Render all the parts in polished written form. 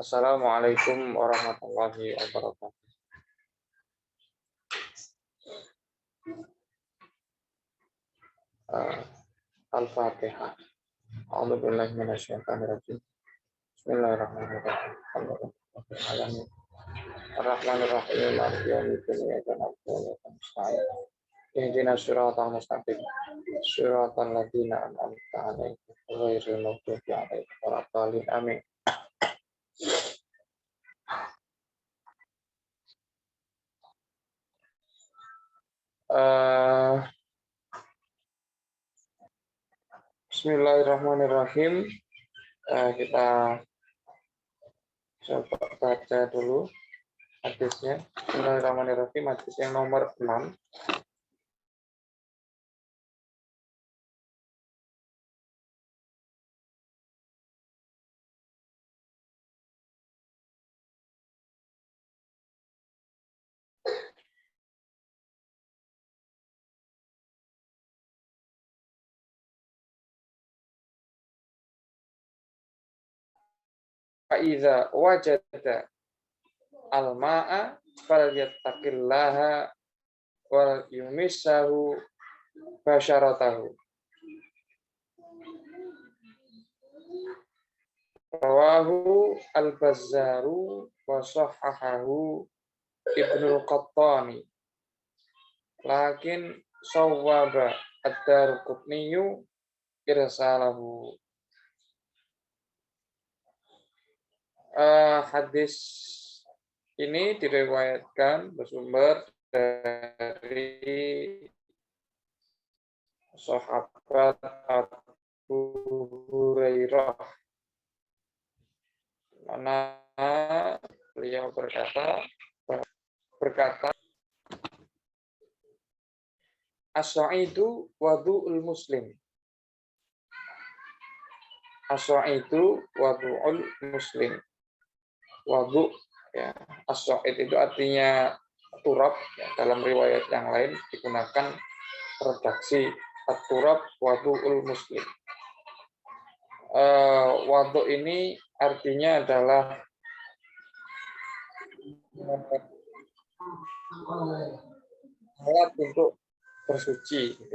Assalamualaikum warahmatullahi wabarakatuh. Al-Fatihah. A'udzu billahi minasyaitonir rajim. Bismillahirrahmanirrahim. Alhamdulillahirabbil Ar-Rahmanir Rahim. Maliki yaumiddin. Iyyaka na'budu wa iyyaka nasta'in. Ihdinas siratal mustaqim. Siratal ladzina an'amta 'alaihim ghairil maghdubi 'alaihim waladdallin. Amin. Bismillahirrahmanirrahim. Kita coba baca dulu hadisnya. Bismillahirrahmanirrahim. Hadis yang nomor 6. Faiza wajada al-ma'a falyattaqillaha wal yumissahu basyaratahu. Rawahu al-Bazzaru wa sahhahahu Ibnu Qattani. Lakin sawwaba ad-Darqutni irsalahu. Hadis ini diriwayatkan bersumber dari sahabat Abu Hurairah, mana beliau berkata as-sa'idu wadu'ul muslim. As-sa'idu wadu'ul muslim. Wadu, ya, as-sa'id itu artinya turab, ya, dalam riwayat yang lain digunakan redaksi at-turab wadu'ul muslim. Wadu ini artinya adalah alat untuk bersuci. Gitu.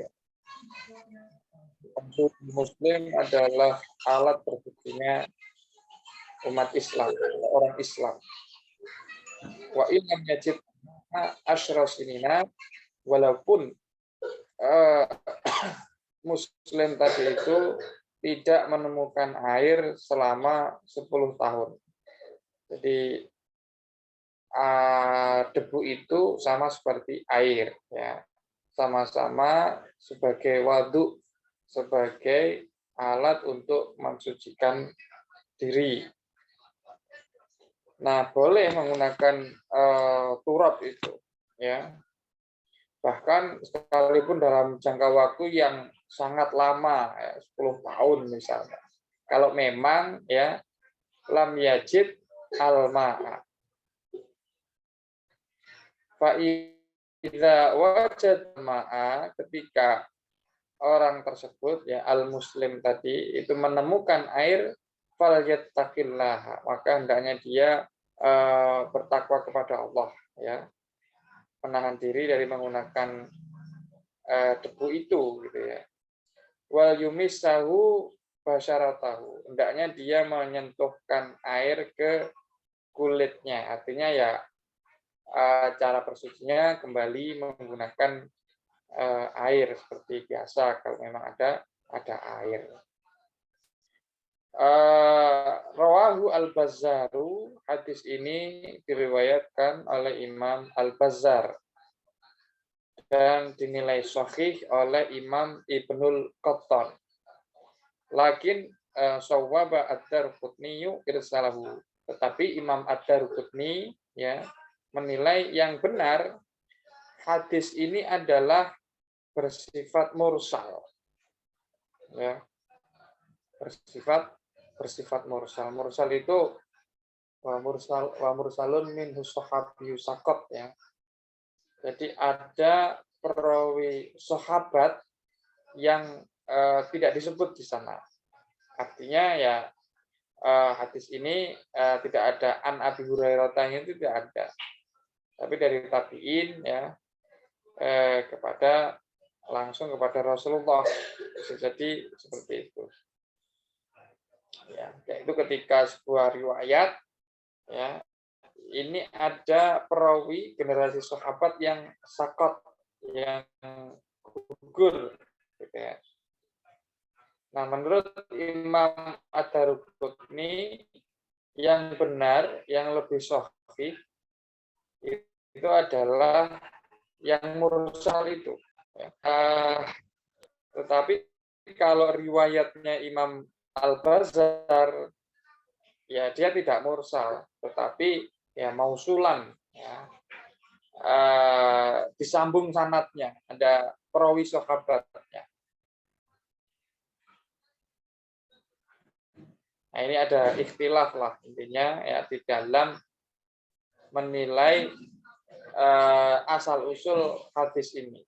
Muslim adalah alat bersucinya umat Islam, orang Islam. Wa illam yajid asyra sinina, walaupun Muslim tadi itu tidak menemukan air selama 10 tahun. Jadi debu itu sama seperti air, ya, sama-sama sebagai wadu, sebagai alat untuk mensucikan diri. Nah, boleh menggunakan turab itu, ya. Bahkan sekalipun dalam jangka waktu yang sangat lama, ya, 10 tahun misalnya. Kalau memang, ya, lam yajid al-ma'a. Fa idza wajad ma'a, ketika orang tersebut, ya, al-muslim tadi itu menemukan air, falyattaqillah, maka hendaknya dia bertakwa kepada Allah, ya, menahan diri dari menggunakan debu itu, gitu ya. Wal yumissahu basyaratahu, hendaknya dia menyentuhkan air ke kulitnya, artinya ya cara bersucinya kembali menggunakan air seperti biasa kalau memang ada air. Rawahu al-Bazzaru, hadis ini diriwayatkan oleh Imam al-Bazzar dan dinilai sahih oleh Imam Ibnul Qattan. Lakin sawwaba ad-Darqutni irsalahu, tetapi Imam ad-Darqutni, ya, menilai yang benar hadis ini adalah bersifat mursal, ya, bersifat mursal. Mursal itu wa mursalun min sahabi sakot, ya. Jadi ada perawi sahabat yang tidak disebut di sana. Artinya ya hadis ini tidak ada an Abi Hurairah-nya, itu tidak ada. Tapi dari tabi'in ya langsung kepada Rasulullah, bisa jadi seperti itu. Ya, yaitu ketika sebuah riwayat ya, ini ada perawi generasi sahabat yang sakot, yang gugur gitu ya. Nah, menurut Imam Ad-Daruqutni yang benar, yang lebih sahih itu adalah yang mursal itu. Tetapi kalau riwayatnya Imam Al-Bazzar, ya dia tidak mursal, tetapi ya mausulan, ya. Disambung sanadnya, ada perawi sahabatnya. Nah, ini ada ikhtilaf lah intinya ya di dalam menilai asal usul hadis ini.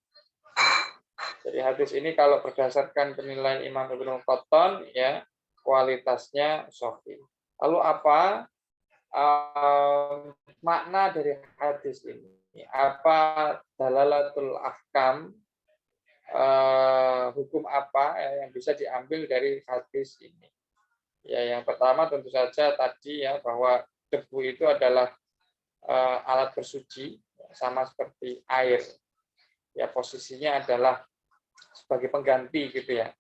Jadi hadis ini kalau berdasarkan penilaian Imam Ibnu Qattan ya kualitasnya sahih. Lalu apa makna dari hadis ini? Apa dalalatul ahkam, hukum apa yang bisa diambil dari hadis ini? Ya, yang pertama tentu saja tadi ya bahwa debu itu adalah alat bersuci sama seperti air. Ya, posisinya adalah sebagai pengganti gitu ya.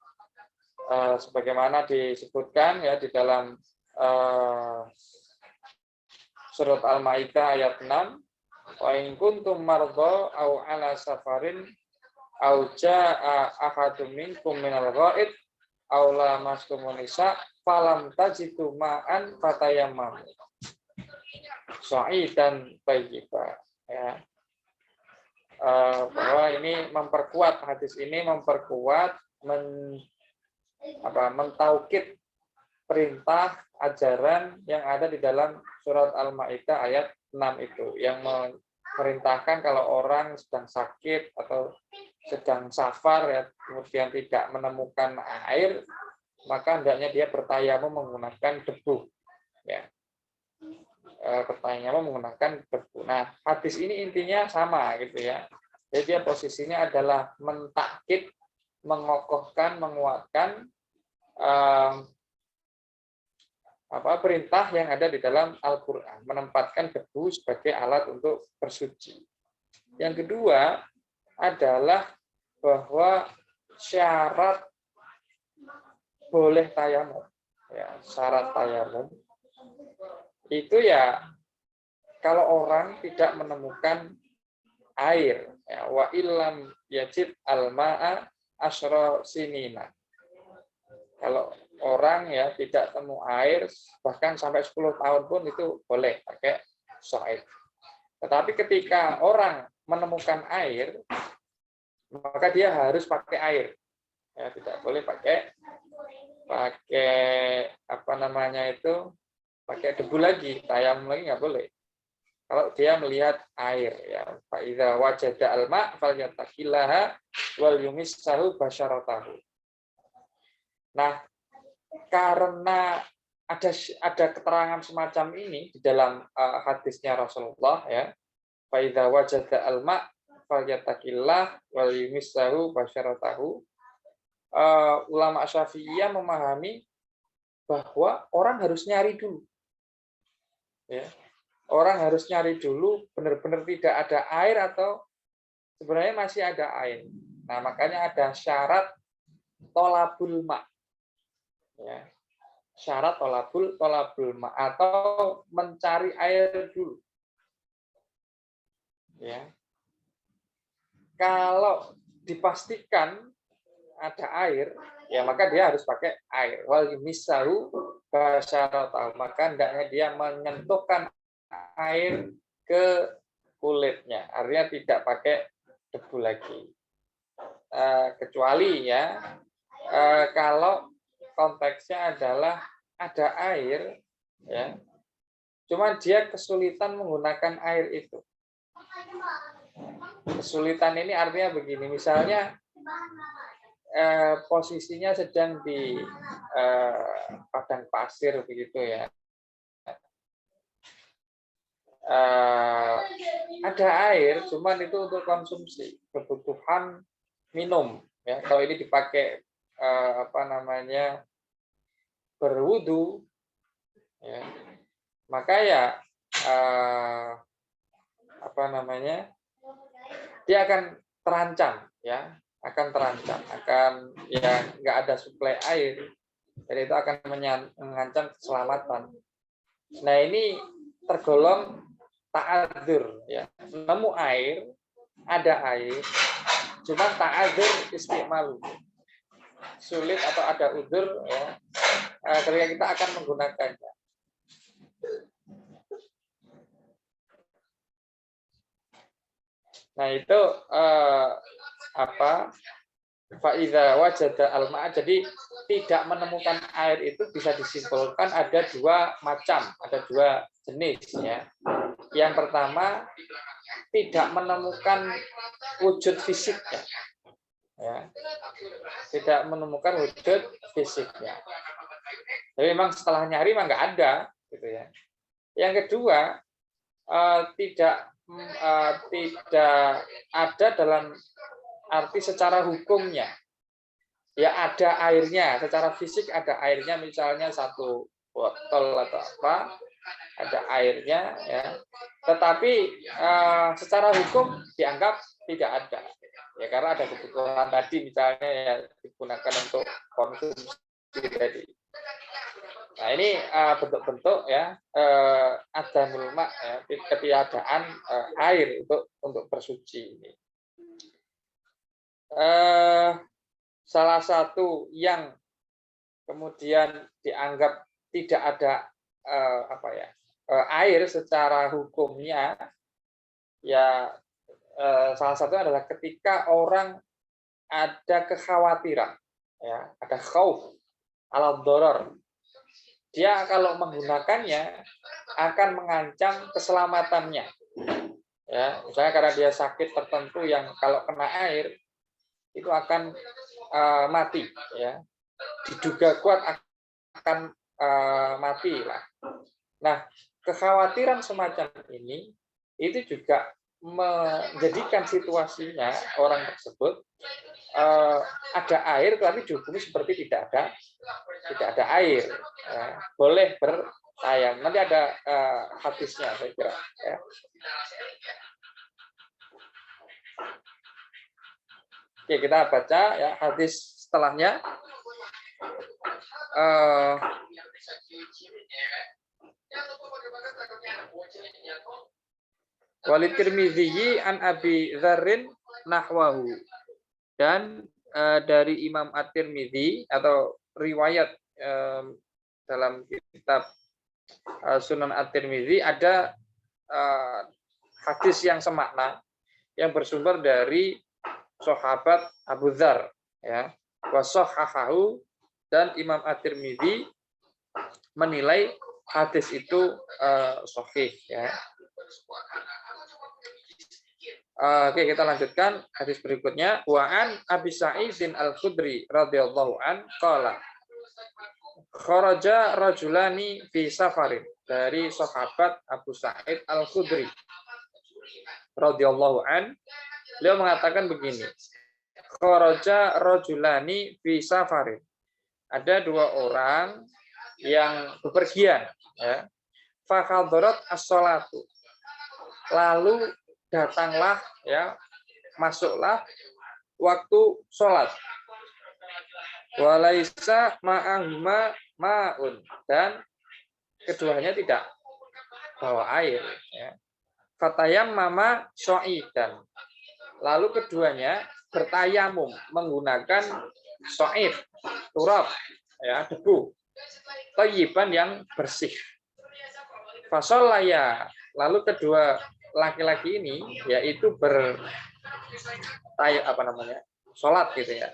Sebagaimana disebutkan ya di dalam surat Al-Maidah ayat 6, wa in kuntum mardha aw ala safarin aw jaa ahadum minkum minal ghaid aw lamastumun nisa falam tajidu ma'an fatayammamu sa'idan thayyiba ya. Bahwa ini memperkuat, hadis ini memperkuat mentaukid perintah ajaran yang ada di dalam surat Al-Maidah ayat 6 itu yang memerintahkan kalau orang sedang sakit atau sedang safar ya kemudian tidak menemukan air, maka hendaknya dia bertayamum menggunakan debu ya. Pertanyaannya menggunakan debu. Nah, hadis ini intinya sama gitu ya. Jadi dia posisinya adalah mentakkid, mengokohkan, menguatkan perintah yang ada di dalam Al-Qur'an, menempatkan debu sebagai alat untuk bersuci. Yang kedua adalah bahwa syarat boleh tayamum. Ya, syarat tayamum itu ya kalau orang tidak menemukan air ya, wa illam yajid almaa asyra sinina. Kalau orang ya tidak temu air bahkan sampai 10 tahun pun itu boleh pakai sa'id. Tetapi ketika orang menemukan air maka dia harus pakai air. Ya, tidak boleh pakai pakai debu lagi, tayamum lagi nggak boleh. Kalau dia melihat air, ya, fa idza wajada al-ma' falyattaqillaha wal yumissahu basyaratahu. Nah, karena ada keterangan semacam ini di dalam hadisnya Rasulullah ya, fa idza wajada al-ma' falyattaqillah wal yumissahu basyaratahu. Ulama Syafi'iyah memahami bahwa orang harus nyari dulu. Ya. Orang harus nyari dulu benar-benar tidak ada air atau sebenarnya masih ada air. Nah, makanya ada syarat tolabul ma. Ya. Syarat tolabul ma atau mencari air dulu. Ya. Kalau dipastikan ada air, ya maka dia harus pakai air. Wal yumissahu basyaratahu, maka hendaknya dia menyentuhkan air ke kulitnya, artinya tidak pakai debu lagi. Kecuali ya kalau konteksnya adalah ada air, ya, cuma dia kesulitan menggunakan air itu. Kesulitan ini artinya begini, misalnya posisinya sedang di padang pasir begitu ya. Ada air, cuman itu untuk konsumsi, kebutuhan minum. Ya, kalau ini dipakai berwudu, ya, maka ya dia akan terancam, ya, akan ya nggak ada suplai air, jadi itu akan mengancam keselamatan. Nah ini tergolong ta'adzur, ya, nemu air, ada air, cuma ta'adzur istimalu, sulit atau ada udzur, ya, ketika kita akan menggunakannya. Nah itu fa'idza wajada al-ma'a, jadi tidak menemukan air itu bisa disimpulkan ada dua macam, ada dua jenis, ya. Yang pertama, tidak menemukan wujud fisiknya, ya. Tidak menemukan wujud fisiknya. Jadi memang setelah nyari memang nggak ada, gitu ya. Yang kedua, tidak ada dalam arti secara hukumnya. Ya ada airnya, secara fisik ada airnya, misalnya satu botol atau apa, ada airnya, ya. Tetapi secara hukum dianggap tidak ada, ya, karena ada kebutuhan tadi, misalnya ya digunakan untuk konsumsi tadi. Nah ini bentuk-bentuk, ya, ada mulma, ya, ketiadaan air untuk bersuci ini. Salah satu yang kemudian dianggap tidak ada air secara hukumnya, ya, salah satu adalah ketika orang ada kekhawatiran, ya, ada khauf ala doror, dia kalau menggunakannya akan mengancam keselamatannya, ya, misalnya karena dia sakit tertentu yang kalau kena air itu akan mati, ya, diduga kuat akan mati lah. Nah, kekhawatiran semacam ini itu juga menjadikan situasinya orang tersebut ada air tapi dihukumi seperti tidak ada air, ya. Boleh bertayamum. Nanti ada hadisnya, saya kira, ya. Oke, kita baca, ya, hadis setelahnya. Walid Tirmidzi an Abi Dzarrin nahwahu, dan dari Imam At-Tirmidzi atau riwayat dalam kitab Sunan At-Tirmidzi ada hadis yang semakna yang bersumber dari sahabat Abu Dzar, ya, wa shahhahahu, dan Imam At-Tirmidzi menilai hadis itu sahih, ya. Oke, kita lanjutkan hadis berikutnya. Wa an Abi Sa'idin Al-Khudri radhiyallahu an qala kharaja rajulani fi safarin, dari sahabat Abu Sa'id Al-Khudri radhiyallahu an, beliau mengatakan begini, kharaja rajulani fi safarin, ada dua orang yang bepergian, ya. Fa hadarat as-shalatu, lalu datanglah, ya, masuklah waktu sholat. Walaisa ma'ahuma ma'un, dan keduanya tidak bawa air, ya. Fatayammama sya'idan, lalu keduanya bertayamum menggunakan sya'id, turab, ya, debu, thayyiban, yang bersih. Fasallaya, lalu kedua laki-laki ini yaitu sholat, gitu ya.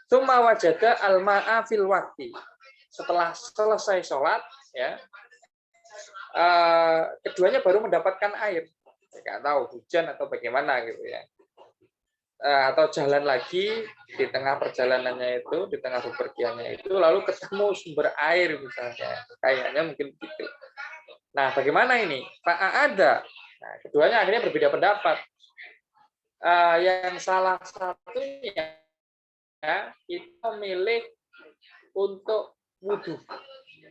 Tsumma wajada al-ma'a fil waqti, setelah selesai sholat, ya, keduanya baru mendapatkan air. Nggak tahu hujan atau bagaimana, gitu ya. atau jalan lagi di tengah perjalanannya itu, di tengah bepergiannya itu, lalu ketemu sumber air misalnya, kayaknya mungkin begitu. Nah, bagaimana ini? Pak ada. Nah, keduanya akhirnya berbeda pendapat. Yang salah satunya itu memilih untuk wudhu,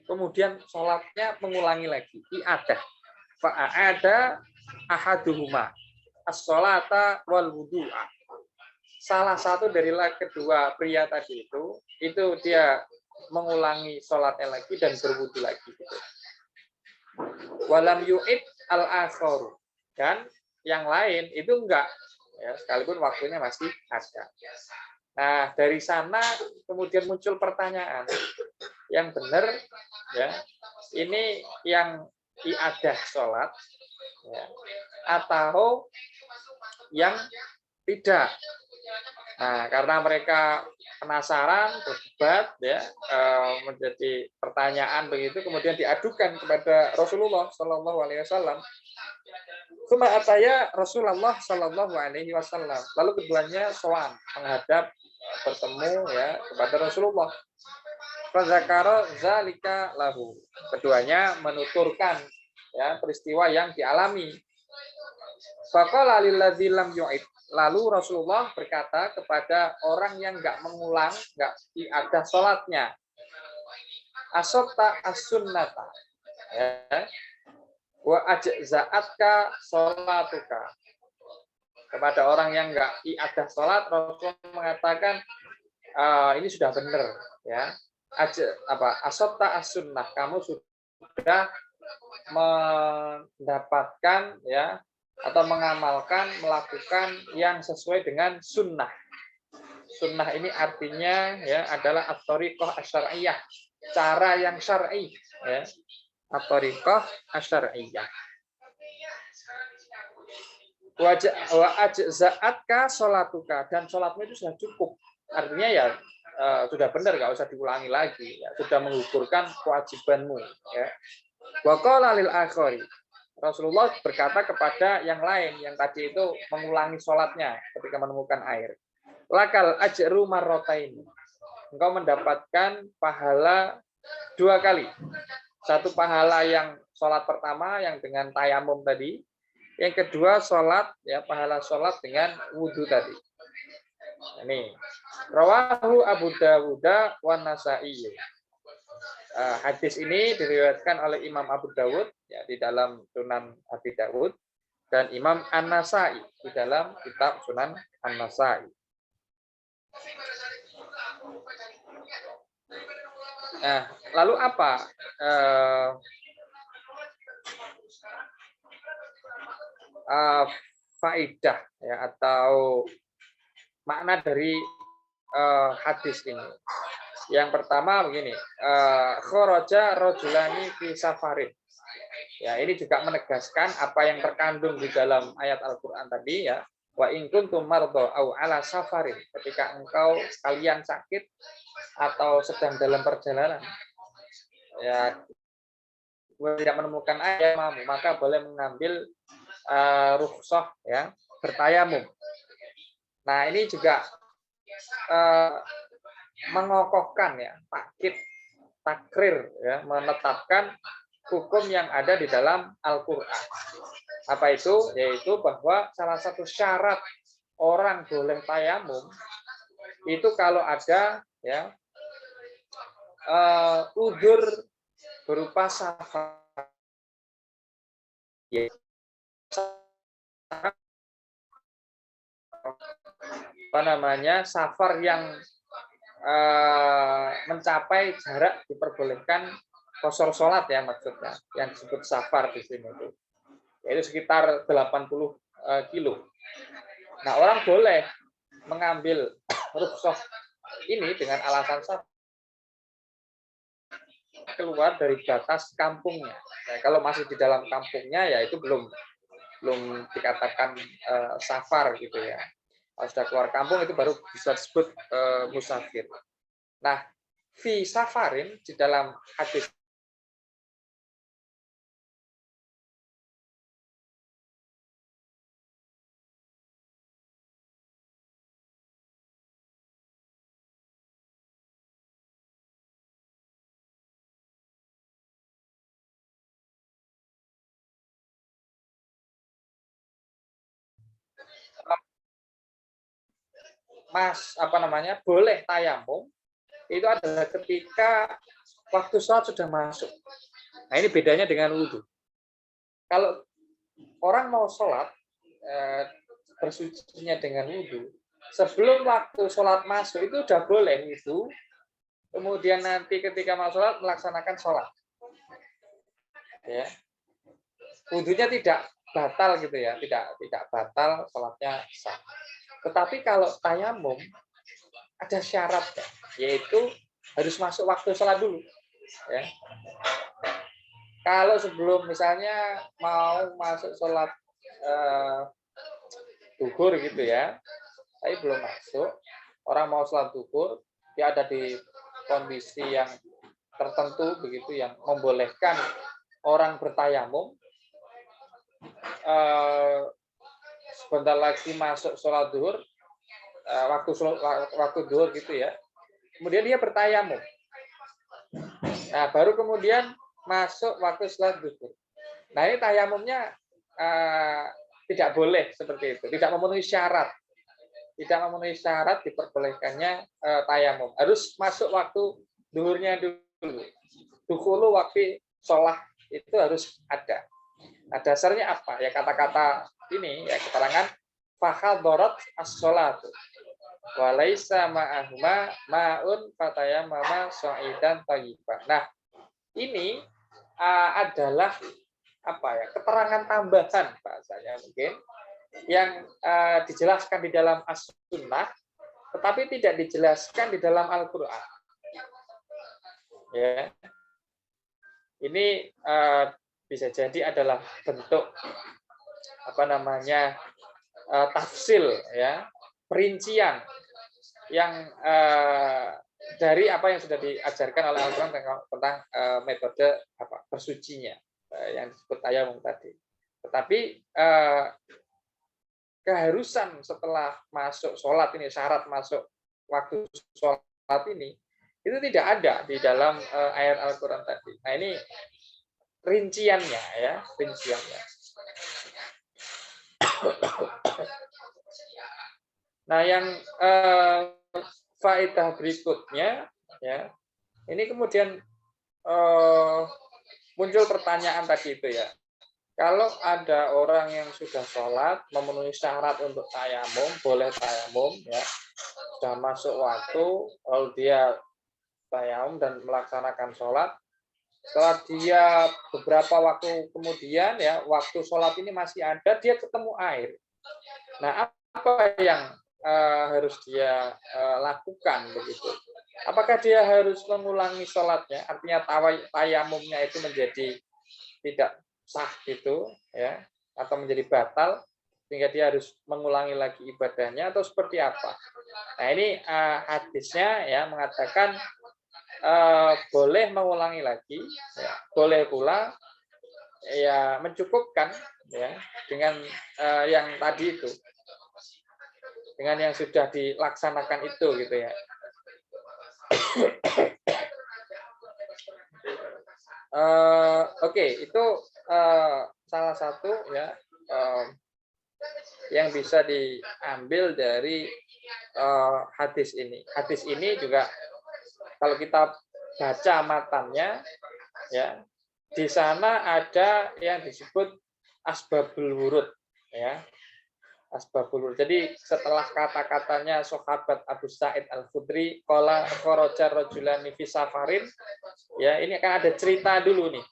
kemudian sholatnya mengulangi lagi, i'adah. Fa'ada ahaduhuma as-sholata wal wudu'a. Salah satu dari kedua pria tadi itu dia mengulangi sholatnya lagi dan berwudu lagi. Gitu. Walam yu'id al-akharu. Dan yang lain itu enggak. Ya, sekalipun waktunya masih ada. Nah, dari sana kemudian muncul pertanyaan. Yang benar, ya, ini yang iadah sholat, ya, atau yang tidak. Nah, karena mereka penasaran, berdebat, ya, menjadi pertanyaan begitu, kemudian diadukan kepada Rasulullah Shallallahu Alaihi Wasallam. Cuma ataya Rasulullah Shallallahu Alaihi Wasallam. Lalu keduanya sowan menghadap bertemu ya kepada Rasulullah. Fazakara zalika lahu. Keduanya menuturkan ya peristiwa yang dialami. Faqala lilladzi lam yu'id. Lalu Rasulullah berkata kepada orang yang enggak mengulang, enggak ada sholatnya. Asabta as-sunnata. Ya. Wa ajza'atka sholatuka. Kepada orang yang enggak ada sholat, Rasulullah mengatakan ini sudah benar ya. Asabta as-sunnah, kamu sudah mendapatkan ya atau mengamalkan, melakukan yang sesuai dengan sunnah. Sunnah ini artinya ya adalah at-thariqah asy-syar'iyyah, cara yang syar'i ya. At-thariqah asy-syar'iyyah. Wa ajza'atka sholatuka, dan sholatmu itu sudah cukup. Artinya ya sudah benar, nggak usah diulangi lagi ya. Sudah mengukurkan kewajibanmu ya. Wa qala lil akhari. Rasulullah berkata kepada yang lain yang tadi itu mengulangi sholatnya ketika menemukan air. Lakal ajru marrotain. Engkau mendapatkan pahala 2 kali. Satu pahala yang sholat pertama yang dengan tayamum tadi. Yang kedua sholat ya pahala sholat dengan wudhu tadi. Ini rawahu Abu Dawud wa Nasa'i. Hadis ini diriwayatkan oleh Imam Abu Dawud ya, di dalam Sunan Abi Dawud dan Imam An-Nasa'i di dalam kitab Sunan An-Nasa'i. Nah, lalu apa faidah ya atau makna dari hadis ini? Yang pertama begini, kharaja rajulani fi safarin. Ya, ini juga menegaskan apa yang terkandung di dalam ayat Al-Qur'an tadi ya. Wa in kuntum mardha au ala safarin. Ketika engkau kalian sakit atau sedang dalam perjalanan. Ya, tidak menemukan air maka boleh mengambil rukhsah ya, bertayamum. Nah, ini juga mengokohkan ya, takrir ya, menetapkan hukum yang ada di dalam Al-Qur'an. Apa itu? Yaitu bahwa salah satu syarat orang boleh tayamum itu kalau ada ya udzur berupa safar. Ya. Apa namanya? Safar yang mencapai jarak diperbolehkan qashar sholat ya maksudnya, yang disebut safar di sini itu. Yaitu sekitar 80 kilo. Nah, orang boleh mengambil rukhsah ini dengan alasan safar keluar dari batas kampungnya. Nah, kalau masih di dalam kampungnya ya itu belum dikatakan safar gitu ya. Kalau sudah keluar kampung itu baru bisa disebut musafir. Nah, fi safarin di dalam hadis boleh tayamum itu adalah ketika waktu sholat sudah masuk. Nah, ini bedanya dengan wudhu. Kalau orang mau sholat, bersucinya dengan wudhu, sebelum waktu sholat masuk itu udah boleh wudhu, kemudian nanti ketika mau sholat melaksanakan sholat. Ya. Wudhunya tidak batal gitu ya, tidak batal, sholatnya sah. Tetapi kalau tayamum ada syaratnya, yaitu harus masuk waktu sholat dulu. Ya. Kalau sebelum misalnya mau masuk sholat duhur gitu ya, tapi belum masuk, orang mau sholat duhur, dia ada di kondisi yang tertentu begitu yang membolehkan orang bertayamum, sebentar lagi masuk sholat duhur, waktu duhur gitu ya, kemudian dia bertayamum. Nah, baru kemudian masuk waktu sholat duhur. Nah, ini tayamumnya tidak boleh seperti itu, tidak memenuhi syarat. Tidak memenuhi syarat diperbolehkannya tayamum. Harus masuk waktu duhurnya dulu. Dukhulu waktu sholat itu harus ada. Nah, dasarnya apa? Ya kata-kata ini, ya keterangan fahadharat as-sholatu wa laisa ma'ahuma ma'un fatayamama sha'idan thayyiban. Nah, ini adalah keterangan tambahan bahasanya mungkin yang dijelaskan di dalam as-sunnah tetapi tidak dijelaskan di dalam Al-Qur'an. Ya. Ini bisa jadi adalah bentuk tafsil ya, perincian yang dari apa yang sudah diajarkan oleh Al-Qur'an tentang metode bersucinya yang disebut tayamum tadi. Tetapi keharusan setelah masuk sholat ini, syarat masuk waktu sholat ini, itu tidak ada di dalam ayat Al-Quran tadi. Nah, ini rinciannya ya, rinciannya. Nah, yang faedah berikutnya ya, ini kemudian muncul pertanyaan tadi itu ya. Kalau ada orang yang sudah sholat, memenuhi syarat untuk tayamum, boleh tayamum, ya, sudah masuk waktu, lalu dia tayamum dan melaksanakan sholat. Setelah dia beberapa waktu kemudian, ya, waktu sholat ini masih ada, dia ketemu air. Nah, apa yang harus dia lakukan begitu? Apakah dia harus mengulangi sholatnya? Artinya tayamumnya itu menjadi tidak sah gitu ya, atau menjadi batal sehingga dia harus mengulangi lagi ibadahnya atau seperti apa? Nah, ini hadisnya ya mengatakan boleh mengulangi lagi, ya, boleh pula ya mencukupkan ya dengan yang tadi itu, dengan yang sudah dilaksanakan itu gitu ya. Oke, itu salah satu ya yang bisa diambil dari hadis ini. Hadis ini juga kalau kita baca matannya ya, di sana ada yang disebut asbabul wurud ya. Asbabul wurud. Jadi setelah kata-katanya sahabat Abu Sa'id Al-Khudri qala kharaja rajulani fi safarin, ya ini akan ada cerita dulu nih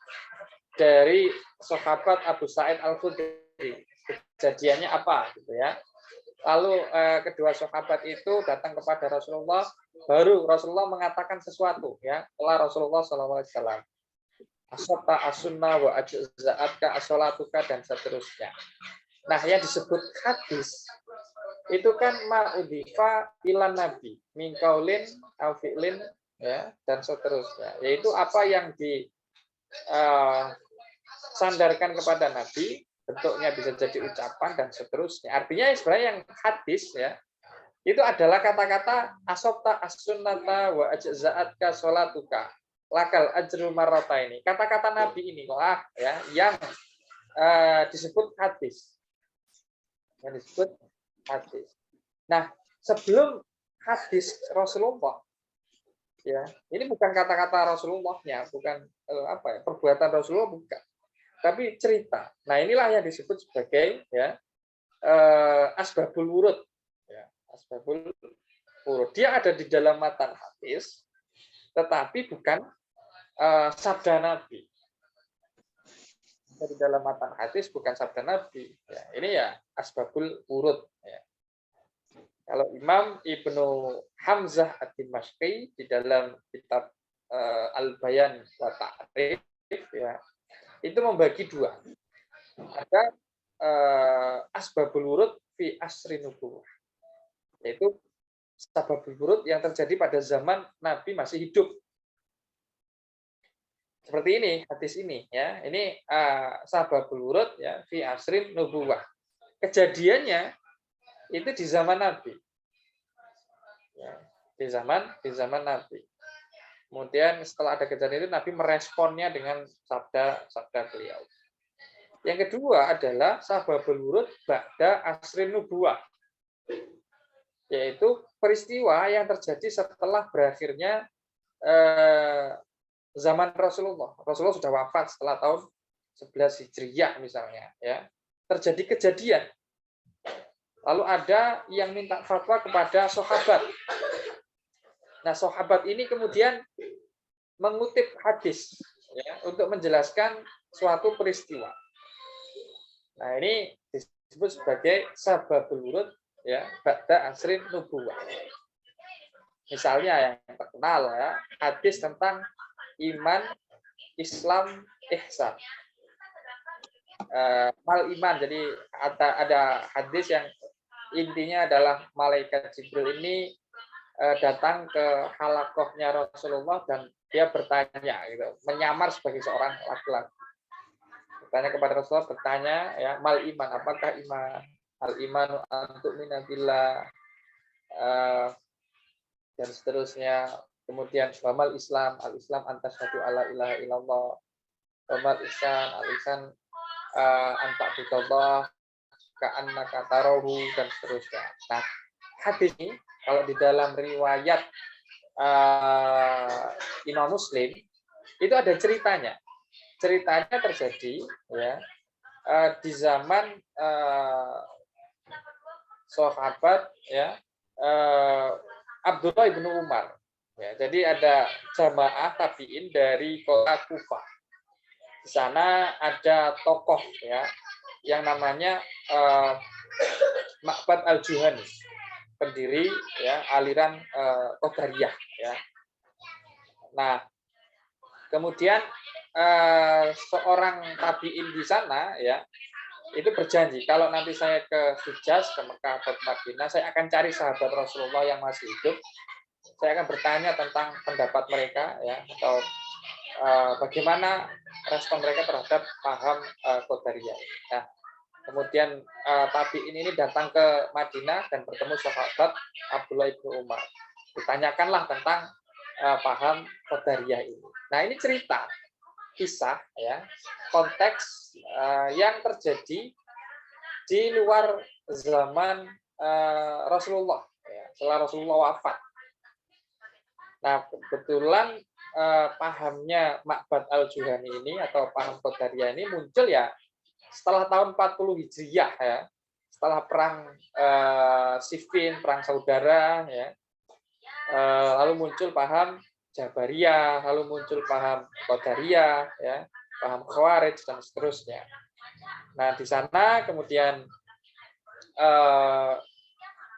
dari sahabat Abu Sa'id Al-Khudri. Kejadiannya apa gitu ya. Lalu kedua sahabat itu datang kepada Rasulullah, baru Rasulullah mengatakan sesuatu ya. Setelah Rasulullah SAW asabta as-sunnah wa ajza'atka as-salatuka dan seterusnya. Nah, yang disebut hadis itu kan ma'udhifa ilan nabi min qaulin aw fi'lin ya dan seterusnya, yaitu apa yang disandarkan kepada nabi, bentuknya bisa jadi ucapan dan seterusnya. Artinya sebenarnya yang hadis ya itu adalah kata-kata asabta as-sunnata wa ajza'atka sholatuka lakal ajru marrataini. Kata-kata nabi inilah ya yang disebut hadis. Yang disebut hadis. Nah, sebelum hadis Rasulullah. Ya, ini bukan kata-kata Rasulullahnya, bukan perbuatan Rasulullah, bukan, tapi cerita. Nah, inilah yang disebut sebagai ya asbabul wurud. Ya, asbabul wurud. Dia ada di dalam matan hadis, tetapi bukan sabda Nabi. Di dalam matan hadis bukan sabda Nabi. Ya, ini ya asbabul wurud. Ya. Kalau Imam Ibnu Hamzah Ad-Dimashqi di dalam kitab Al-Bayan wa Ta'rif, ya, itu membagi dua. Ada asbabul wurud fi asri nubuwah, yaitu sababul wurud yang terjadi pada zaman Nabi masih hidup. Seperti ini hadis ini, ya. Ini sababul wurud ya fi asrin nubuwah. Kejadiannya itu di zaman Nabi. Ya, di zaman Nabi. Kemudian setelah ada kejadian itu Nabi meresponnya dengan sabda beliau. Yang kedua adalah sababul wurud ba'da asrin nubuwah. Yaitu peristiwa yang terjadi setelah berakhirnya zaman Rasulullah. Rasulullah sudah wafat setelah tahun 11 Hijriyah misalnya, ya. Terjadi kejadian. Lalu ada yang minta fatwa kepada sahabat. Nah, sahabat ini kemudian mengutip hadis ya, untuk menjelaskan suatu peristiwa. Nah, ini disebut sebagai sababul wurud ya, ba'da asrin nubuwah. Misalnya yang terkenal ya, hadis tentang iman, Islam, ihsan. Mal iman. Jadi ada hadis yang intinya adalah malaikat Jibril ini datang ke halakohnya Rasulullah dan dia bertanya, gitu, menyamar sebagai seorang laki-laki. Bertanya kepada Rasulullah, bertanya, ya, mal iman, apakah iman? Al imanu antuk minabillah, dan seterusnya. Kemudian wamal Islam, al Islam antasyhadu alla ilaha illallah, wamal ihsan, al ihsan anta'budallah ka'annaka tarahu, dan seterusnya. Nah, hadis ini kalau di dalam riwayat Imam Muslim itu ada ceritanya. Ceritanya terjadi ya di zaman sahabat ya Abdullah ibnu Umar. Ya, jadi ada jamaah tabiin dari kota Kufah. Di sana ada tokoh ya yang namanya Ma'bad al-Juhani, pendiri ya aliran Qadariyah ya. Nah, kemudian seorang tabiin di sana ya itu berjanji kalau nanti saya ke Hijaz, ke Mekah atau Madinah, saya akan cari sahabat Rasulullah yang masih hidup. Saya akan bertanya tentang pendapat mereka ya, atau bagaimana respon mereka terhadap paham Qadariyah. Nah, kemudian tabiin ini datang ke Madinah dan bertemu sahabat Abdullah ibnu Umar. Ditanyakanlah tentang paham Qadariyah ini. Nah, ini cerita kisah ya, konteks yang terjadi di luar zaman Rasulullah ya, setelah Rasulullah wafat. Nah, kebetulan pahamnya Ma'bad al-Juhani ini atau paham Qadariyah ini muncul ya setelah tahun 40 Hijriyah ya. Setelah perang Siffin, perang saudara ya. Lalu muncul paham Jabariyah, lalu muncul paham Qadariyah ya, paham Khawarij dan seterusnya. Nah, di sana kemudian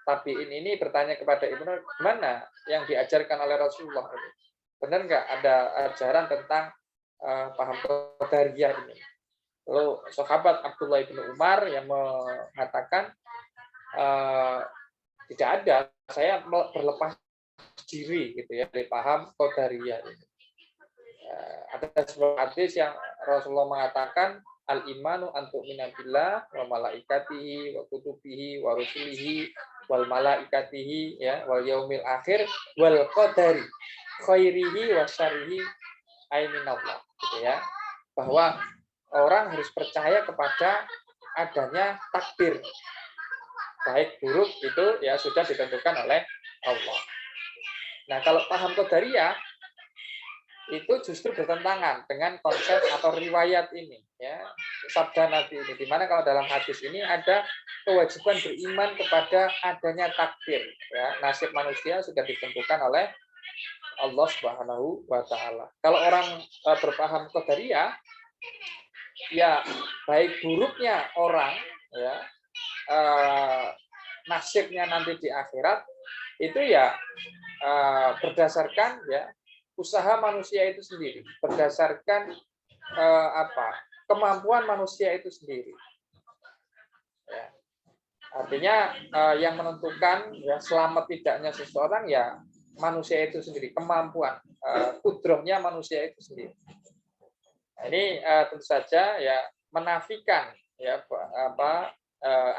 tabiin ini bertanya kepada Ibnu, gimana yang diajarkan oleh Rasulullah ini? Benar nggak ada ajaran tentang paham Qadariyah ini? Lalu sahabat Abdullah ibnu Umar yang mengatakan tidak ada, saya berlepas diri gitu ya dari paham Qadariyah ini. Ada sebuah hadis yang Rasulullah mengatakan al imanu antu minabillah wa malaikatihi wa kutubihi wa rusulihi wal malaikatihi ya wal yaumil akhir wal qadari khairihi wa syarrihi aiminallah, gitu ya, bahwa orang harus percaya kepada adanya takdir baik buruk itu ya sudah ditentukan oleh Allah. Nah, kalau paham qadariyah itu justru bertentangan dengan konsep atau riwayat ini, ya, sabda Nabi ini. Di mana kalau dalam hadis ini ada kewajiban beriman kepada adanya takdir, ya, nasib manusia sudah ditentukan oleh Allah Subhanahu wa taala. Kalau orang berpaham qadariyah, ya baik buruknya orang, ya, nasibnya nanti di akhirat itu ya berdasarkan ya usaha manusia itu sendiri, berdasarkan kemampuan manusia itu sendiri. Ya. Artinya yang menentukan ya selamat tidaknya seseorang ya manusia itu sendiri, kemampuan, kudrohnya manusia itu sendiri. Nah, ini tentu saja ya menafikan ya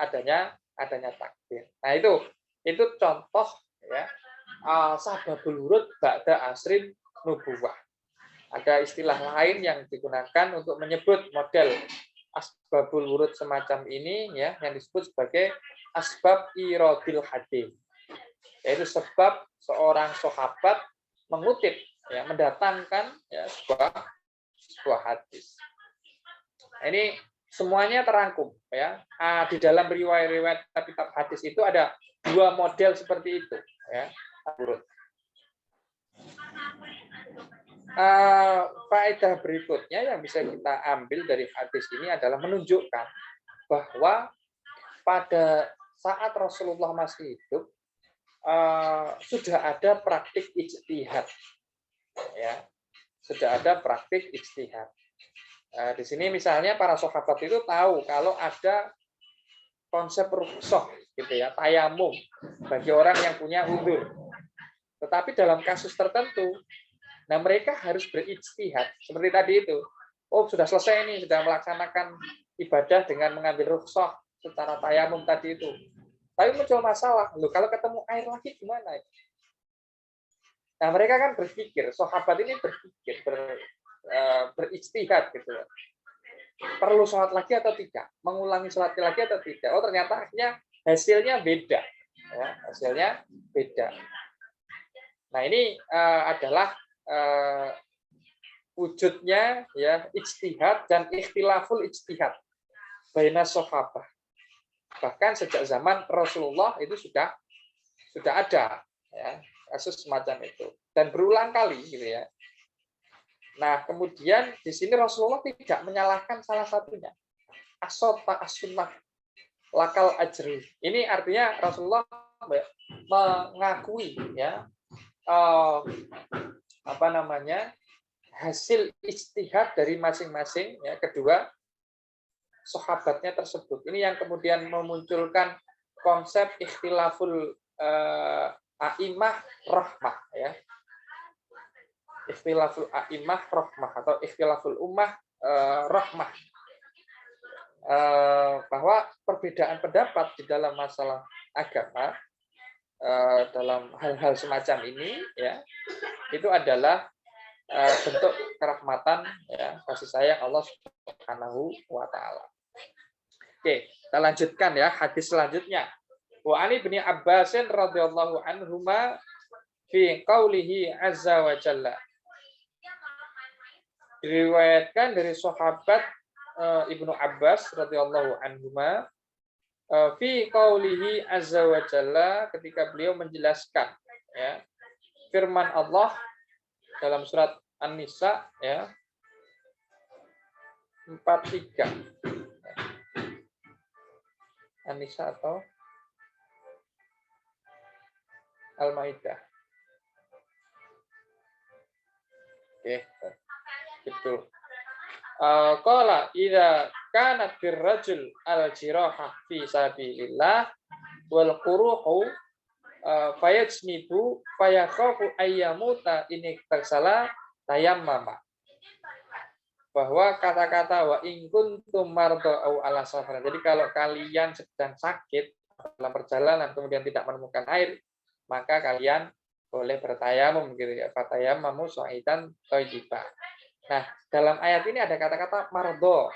adanya takdir. Nah, itu contoh ya sababul wurud ba'da asrin nubuwah. Ada istilah lain yang digunakan untuk menyebut model asbabul wurud semacam ini ya yang disebut sebagai asbab iradil hadis. Yaitu sebab seorang sahabat mengutip ya mendatangkan ya sebuah hadis. Ini semuanya terangkum ya. Di dalam riwayat-riwayat kitab hadis itu ada dua model seperti itu ya. Faedah berikutnya yang bisa kita ambil dari hadis ini adalah menunjukkan bahwa pada saat Rasulullah masih hidup sudah ada praktik ijtihad, ya, sudah ada praktik ijtihad. Di sini misalnya para sahabat itu tahu kalau ada konsep rukhsah, gitu ya, tayamum bagi orang yang punya uzur. Tetapi dalam kasus tertentu, nah mereka harus berijtihad seperti tadi itu. Oh sudah selesai ini, sudah melaksanakan ibadah dengan mengambil rukhsah secara tayamum tadi itu. Tapi muncul masalah, loh kalau ketemu air lagi gimana? Nah mereka kan berpikir, sahabat ini berpikir, berijtihad gitu. Perlu sholat lagi atau tidak? Mengulangi sholat lagi atau tidak? Oh ternyata akhirnya hasilnya beda. Ya, hasilnya beda. Nah ini adalah wujudnya ya ijtihad dan ikhtilaful ijtihad baina sahabah. Bahkan sejak zaman Rasulullah itu sudah ada ya kasus semacam itu dan berulang kali gitu ya. Nah, kemudian di sini Rasulullah tidak menyalahkan salah satunya. As-sota as-sunnah lakal ajri. Ini artinya Rasulullah mengakui ya hasil ijtihad dari masing-masing ya kedua sahabatnya tersebut. Ini yang kemudian memunculkan konsep ikhtilaful a'imah rahmah ya. Ikhtilaful a'imah rahmah atau ikhtilaful ummah rahmah. Bahwa perbedaan pendapat di dalam masalah agama dalam hal-hal semacam ini ya itu adalah bentuk kerahmatan ya kasih sayang Allah Subhanahu wa taala. Oke, kita lanjutkan ya hadis selanjutnya. Wa ani bin Abbas radhiyallahu anhuma fi qaulihi azza wa jalla. Diriwayatkan dari sahabat Ibnu Abbas radhiyallahu anhuma fi qaulihi azza wa jalla ketika beliau menjelaskan ya firman Allah dalam surat An-Nisa ya 43. An-Nisa atau Al-Maidah. Oke, betul. Qala idza kanat birrajul al-jirahah fi sabilillah wal quruhu fayajnibu fayakhafu ayyamuta ini taksala tayammama. Bahwa kata-kata wa in kuntum marda au ala safar. Jadi kalau kalian sedang sakit dalam perjalanan kemudian tidak menemukan air, maka kalian boleh bertayamum gitu ya. Fatayammamu sa'idan thayyiba. Nah, dalam ayat ini ada kata-kata mardo,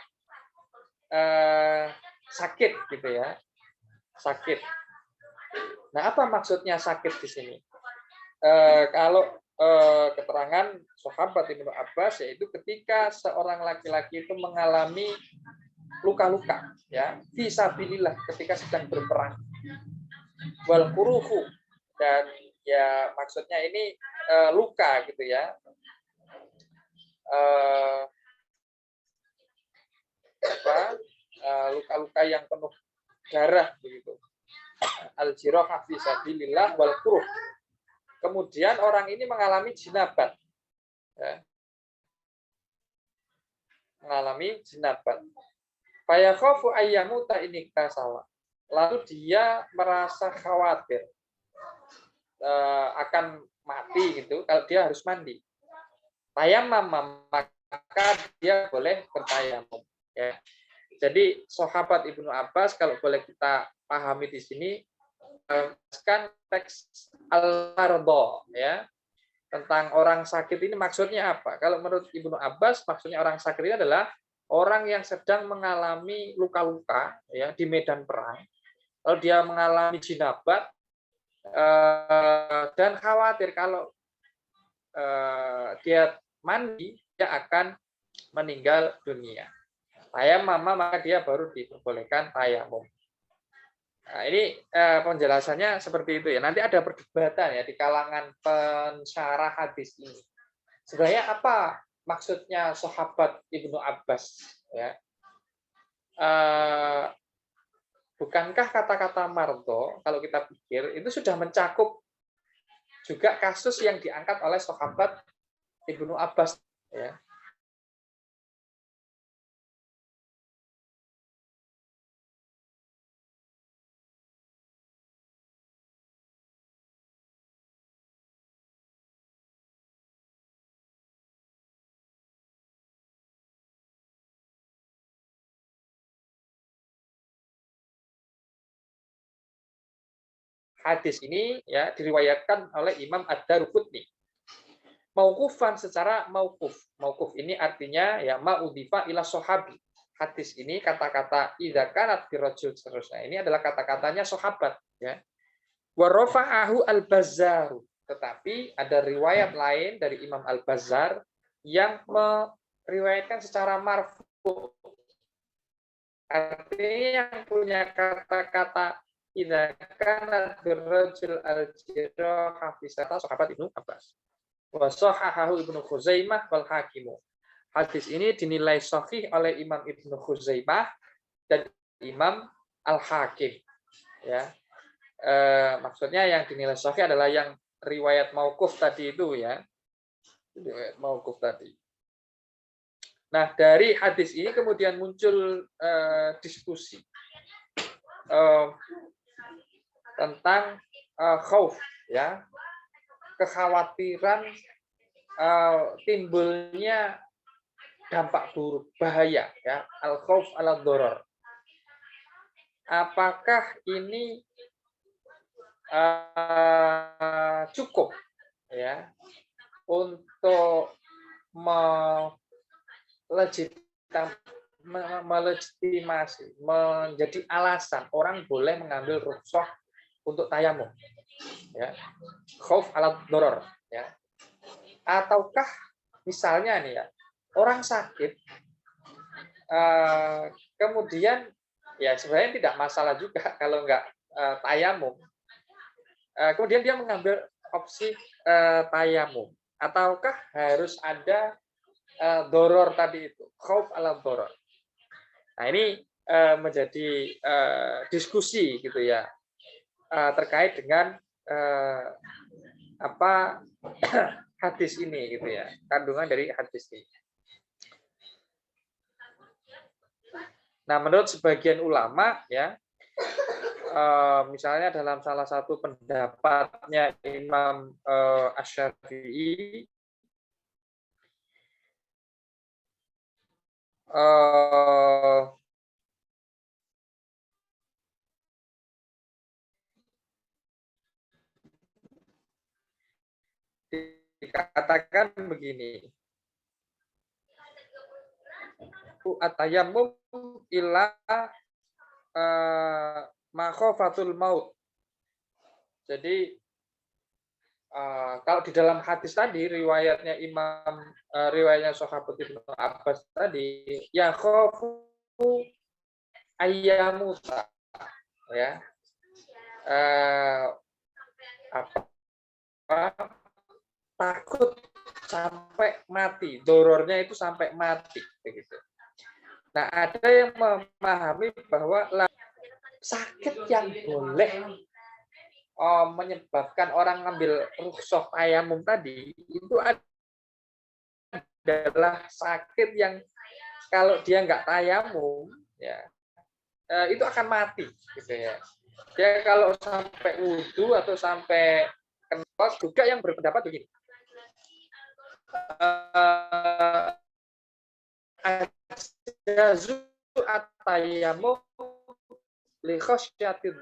sakit gitu ya, sakit. Nah, apa maksudnya sakit di sini? kalau keterangan sahabat Ibnu Abbas yaitu ketika seorang laki-laki itu mengalami luka-luka ya fisabilillah ketika sedang berperang wal kuruhu dan ya maksudnya ini luka gitu ya luka-luka yang penuh darah begitu al-jirah fisabilillah wal kuruh. Kemudian orang ini mengalami jinabat. Ya. Mengalami jinabat. Fayakhafu ayyamuta ini kasala. Lalu dia merasa khawatir akan mati gitu kalau dia harus mandi. Tayammam maka dia boleh bertayamum. Ya. Jadi sahabat Ibnu Abbas kalau boleh kita pahami di sini kan teks al-mardo ya tentang orang sakit ini maksudnya apa? Kalau menurut Ibnu Abbas maksudnya orang sakit ini adalah orang yang sedang mengalami luka-luka ya di medan perang. Lalu dia mengalami jinabat dan khawatir kalau dia mandi dia akan meninggal dunia. Tayamum maka dia baru diperbolehkan tayamum. Nah, ini penjelasannya seperti itu ya. Nanti ada perdebatan ya di kalangan pensyarah hadis ini. Sebenarnya apa maksudnya sahabat Ibnu Abbas? Ya. Bukankah kata-kata mardo kalau kita pikir itu sudah mencakup juga kasus yang diangkat oleh sahabat Ibnu Abbas? Ya. Hadis ini ya diriwayatkan oleh Imam Ad-Daruqutni. Mauqufan secara mauquf. Mauquf ini artinya ya ma'udhifa ila sahabi. Hadis ini kata-kata idza kanat birajul seterusnya. Ini adalah kata-katanya sahabat ya. Wa rafa'ahu al-Bazzar. Tetapi ada riwayat lain dari Imam Al-Bazzar yang meriwayatkan secara marfu. Artinya yang punya kata-kata idza kanat birajul al-jirah hafizata sahabat Ibnu Abbas. Wa sahahahu Ibnu Khuzaimah wal Hakim. Hadis ini dinilai sahih oleh Imam Ibnu Khuzaimah dan Imam Al-Hakim. Ya. Maksudnya yang dinilai sahih adalah yang riwayat mauquf tadi itu ya. Riwayat mauquf tadi. Nah, dari hadis ini kemudian muncul diskusi tentang khauf ya. Kekhawatiran timbulnya dampak buruk, bahaya ya, al-khauf ala-dharar. Apakah ini cukup ya untuk melegitimasi menjadi alasan orang boleh mengambil rukhsah untuk tayamum ya, khauf ala-dharar ya. Ataukah misalnya nih ya, orang sakit kemudian ya sebenarnya tidak masalah juga kalau nggak tayamum. Kemudian dia mengambil opsi tayamum. Ataukah harus ada doror tadi itu, khauf ala doror. Nah ini menjadi diskusi gitu ya terkait dengan apa hadis ini gitu ya, kandungan dari hadis ini. Nah, menurut sebagian ulama ya, misalnya dalam salah satu pendapatnya Imam Asy-Syafi'i dikatakan begini, at-tayammum illa makhofatul maut. Jadi kalau di dalam hadis tadi riwayatnya riwayatnya Sahabat Ibnu Abbas tadi, ya khofu ayyamuta, ya apa takut sampai mati, dorornya itu sampai mati begitu. Nah, ada yang memahami bahwa sakit yang boleh menyebabkan orang ngambil rukhsah tayamum tadi itu adalah sakit yang kalau dia nggak tayamum ya itu akan mati gitu ya. Dia kalau sampai wudhu atau sampai kena juga yang berpendapat begini. Ajazu at-tayammum li khasyatir.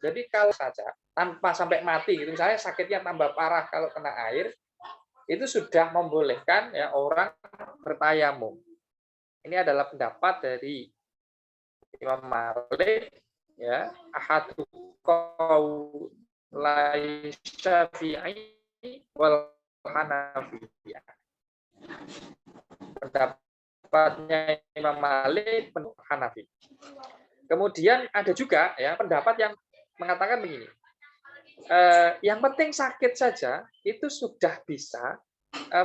Jadi kalau saja tanpa sampai mati gitu, misalnya sakitnya tambah parah kalau kena air, itu sudah membolehkan ya orang bertayamum. Ini adalah pendapat dari Imam Malik, ya, ahadu qaulai Syafi'i wal Hanafiyah. Pendapatnya Imam Malik, pendapat Hanafi. Kemudian ada juga ya pendapat yang mengatakan begini. Yang penting sakit saja itu sudah bisa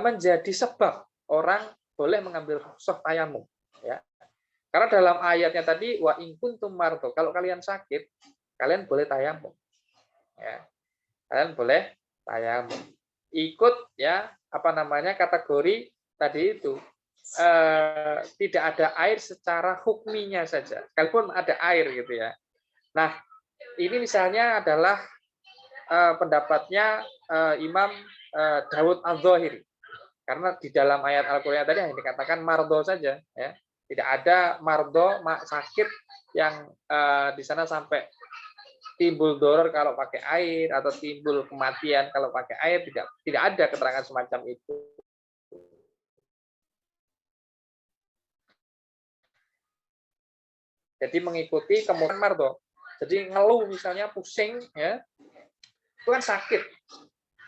menjadi sebab orang boleh mengambil rukhsah tayamum, ya. Karena dalam ayatnya tadi wa in kuntum mardo, kalau kalian sakit, kalian boleh tayamum. Ya. Kalian boleh tayamum. Ikut ya apa namanya kategori tadi itu tidak ada air secara hukminya saja, kalaupun ada air gitu ya. Nah, ini misalnya adalah pendapatnya Imam Dawud Az-Zahiri. Karena di dalam ayat Al-Qur'an tadi hanya dikatakan mardo saja, ya. Tidak ada mardo sakit yang di sana sampai timbul doror kalau pakai air atau timbul kematian kalau pakai air, tidak ada keterangan semacam itu. Jadi mengikuti kemudian mardo. Jadi ngeluh misalnya pusing ya, itu kan sakit.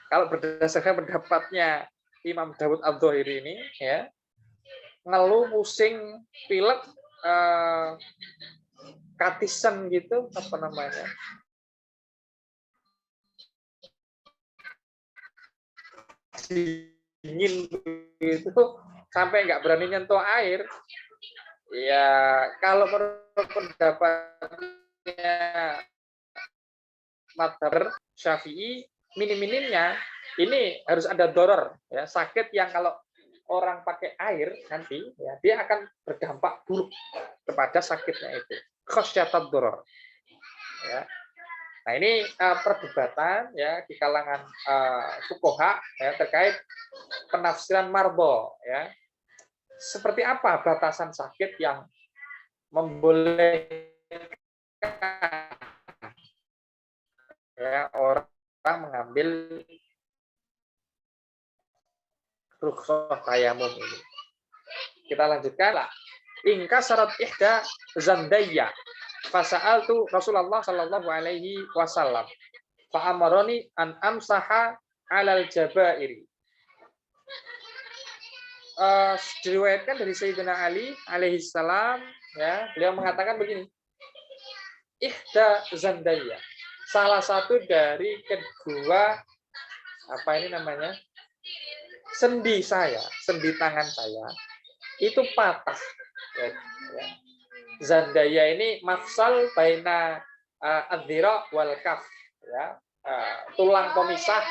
Kalau berdasarkan pendapatnya Imam Dawud Az-Zahiri ini ya, ngeluh pusing pilek katisen gitu apa namanya, dingin gitu sampai nggak berani nyentuh air ya. Kalau menurut pendapatnya mazhab Syafi'i, minim-minimnya ini harus ada doror ya, sakit yang kalau orang pakai air nanti ya dia akan berdampak buruk kepada sakitnya itu, khasyatat doror ya. Nah, ini perdebatan ya di kalangan fuqaha ya terkait penafsiran marbo ya. Seperti apa batasan sakit yang membolehkan ya orang mengambil rukhsah tayamum ini. Kita lanjutkan lah. Ingka syarat ihda zandaya. Fasa'altu Rasulullah sallallahu alaihi wasallam. Fa'amaroni an amsaha alal jabairi. Diriwayatkan dari Sayyidina Ali alaihi salam ya, beliau mengatakan begini. Ihda zandaya. Salah satu dari kedua apa ini namanya? Sendi saya, sendi tangan saya itu patah. Ya. Zandaya ini mafsal baina adzira wal kaf ya. Tulang pemisah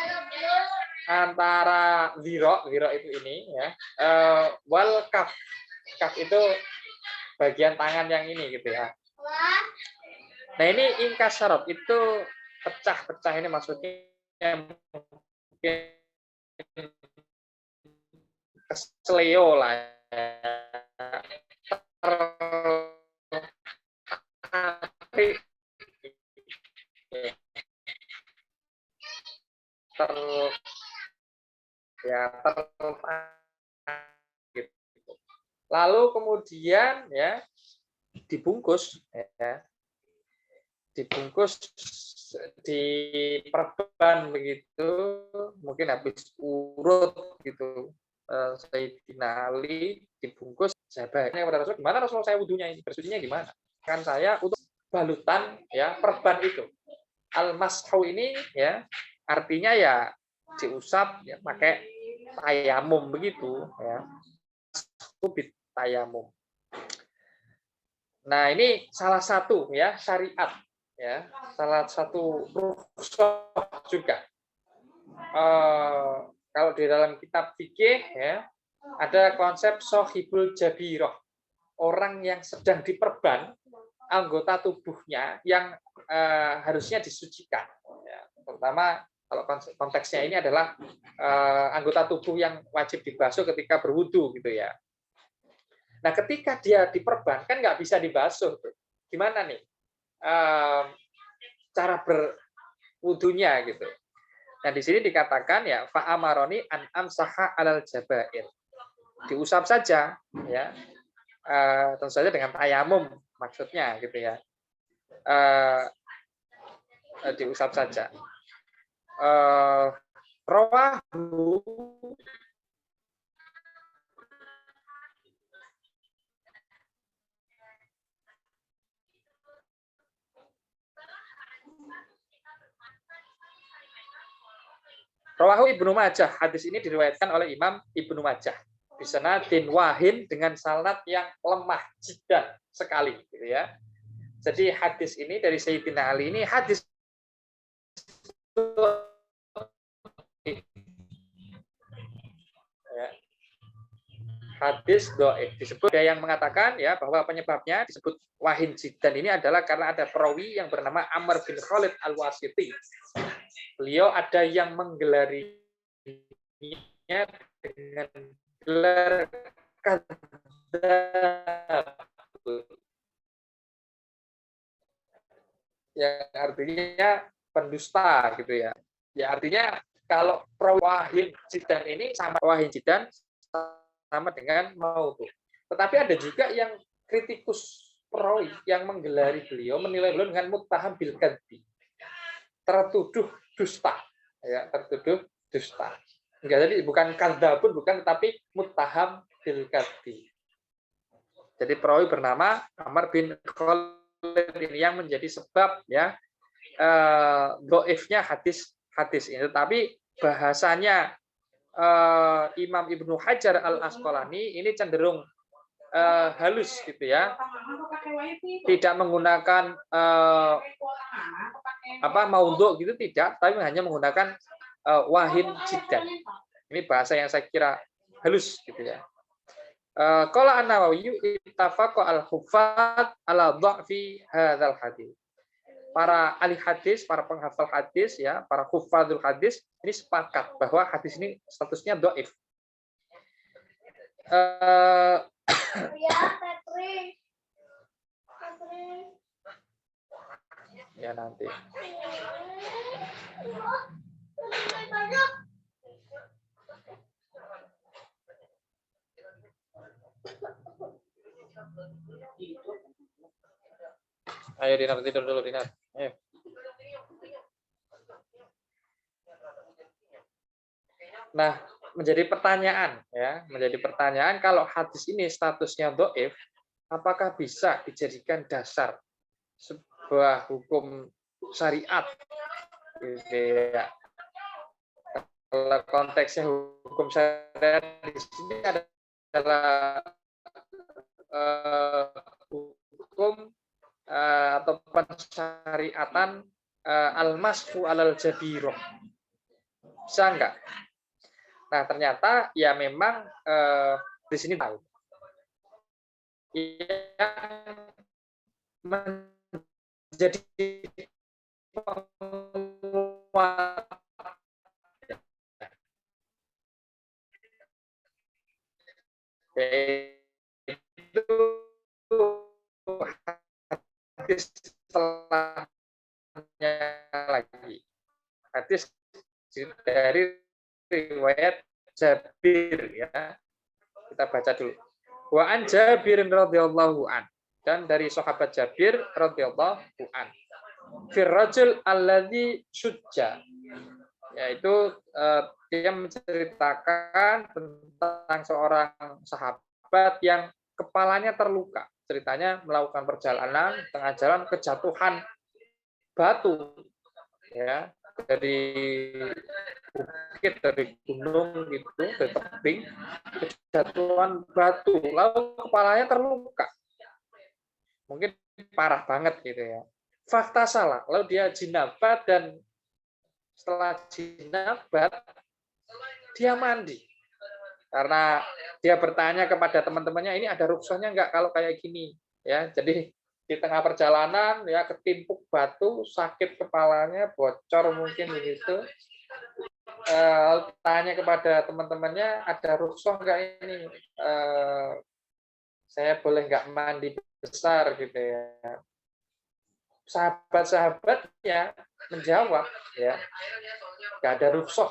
antara zira itu ini ya, wal kaf. Kaf itu bagian tangan yang ini gitu ya. Nah, ini ingkasyarat itu pecah-pecah, ini maksudnya mungkin kesleo lah gitu. Lalu kemudian ya dibungkus ya. dibungkus di perban begitu, mungkin habis urut gitu. Sayyidina Ali dibungkus sahabatnya kepada Rasul, gimana Rasul saya wudunya ini, bersucinya gimana? Kan saya untuk balutan ya perban itu. Al-mashu ini ya artinya ya diusap ya pakai tayamum begitu ya. Tayamum. Nah, ini salah satu ya syariat ya, salah satu rukhsah juga. Kalau di dalam kitab fikih ya ada konsep sohibul jabiroh, orang yang sedang diperban anggota tubuhnya yang harusnya disucikan. Ya, terutama kalau konteksnya ini adalah anggota tubuh yang wajib dibasuh ketika berwudu gitu ya. Nah, ketika dia diperban kan nggak bisa dibasuh. Gimana nih cara berwudunya gitu? Nah, di sini dikatakan ya fa'amaroni an amsaha alal jabair. Diusap saja ya. Tentu saja dengan tayamum maksudnya gitu ya. Diusap saja. Rawahu Rawahu Ibnu Majah. Hadis ini diriwayatkan oleh Imam Ibnu Majah. Bisanadin wahin dengan sanad yang lemah jiddan sekali gitu ya. Jadi hadis ini dari Sayyidina Ali ini hadis ya. Hadis dhaif disebut ada yang mengatakan ya bahwa penyebabnya disebut wahin jiddan ini adalah karena ada perawi yang bernama Amr bin Khalid Al-Wasiti. Beliau ada yang menggelarinya dengan gelar kadzab, yang artinya pendusta gitu ya. Ya artinya kalau wahin jidan ini sama wahin jidan sama dengan maudhu. Tetapi ada juga yang kritikus perawi yang menggelari beliau, menilai beliau dengan muttaham bil kadzi, tertuduh dusta ya, tertuduh dusta. Enggak, jadi bukan kadzabun bukan, tetapi muttaham bil kadzi. Jadi perawi bernama Amr bin Khalid ini yang menjadi sebab ya dhaifnya hadis ini. Tetapi bahasanya Imam Ibnu Hajar Al-Asqalani ini cenderung halus gitu ya. Tidak menggunakan maudhu gitu tidak, tapi hanya menggunakan wahin jiddan. Ini bahasa yang saya kira halus gitu ya. Qala An-Nawawi ittafaqa al-huffaz ala dha'fi hadzal hadis. Para ahli hadis, para penghafal hadis ya, para huffazul hadis ini sepakat bahwa hadis ini statusnya dhaif. Ya nanti. Ayo Dinar, tidur dulu Dinar. Ayo. Nah, menjadi pertanyaan kalau hadis ini statusnya dhaif, apakah bisa dijadikan dasar sebuah hukum syariat? Gitu ya. Kalau konteksnya hukum syariat di sini adalah hukum atau pensyariatan al-masfu alal jabiroh. Bisa enggak? Nah, ternyata ya memang di sini tahu. Yang menjadi penguat itu hadis setelahnya lagi. Hadis dari riwayat Jabir ya. Kita baca dulu. Wa an Jabirin radhiyallahu an, dan dari sahabat Jabir radhiyallahu an. firrajul alladzi syujja, yaitu dia menceritakan tentang seorang sahabat yang kepalanya terluka. Ceritanya melakukan perjalanan tengah jalan kejatuhan batu, ya, dari bukit, dari gunung gitu, dari tebing, kejatuhan batu, lalu kepalanya terluka, mungkin parah banget gitu ya. Fakta salah, lalu dia jinabat, dan setelah jinabat dia mandi, karena dia bertanya kepada teman-temannya, ini ada rukshohnya nggak kalau kayak gini, ya. Jadi di tengah perjalanan ya ketimpuk batu, sakit kepalanya, bocor mungkin begitu. Tanya kepada teman-temannya, ada rukshoh nggak ini? Saya boleh nggak mandi besar gitu ya. Sahabat-sahabatnya menjawab, ya, nggak ada rukshoh.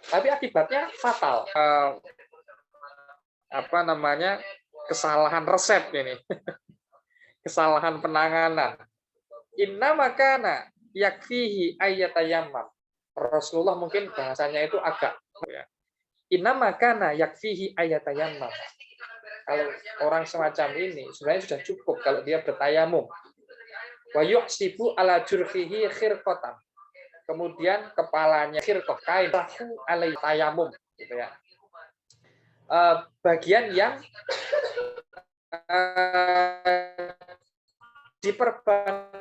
Tapi akibatnya fatal. Apa namanya, kesalahan resep ini. Kesalahan penanganan. Inna makana yakfihi ayyatayammam. Rasulullah mungkin bahasanya itu agak, ya. Inna makana yakfihi ayyatayammam. Kalau orang semacam ini sebenarnya sudah cukup kalau dia bertayamum. Wa yuhsibu ala jurhihi khirqatan. Kemudian kepalanya khirqah, kain, tahu alai tayamum gitu ya. Bagian yang diperban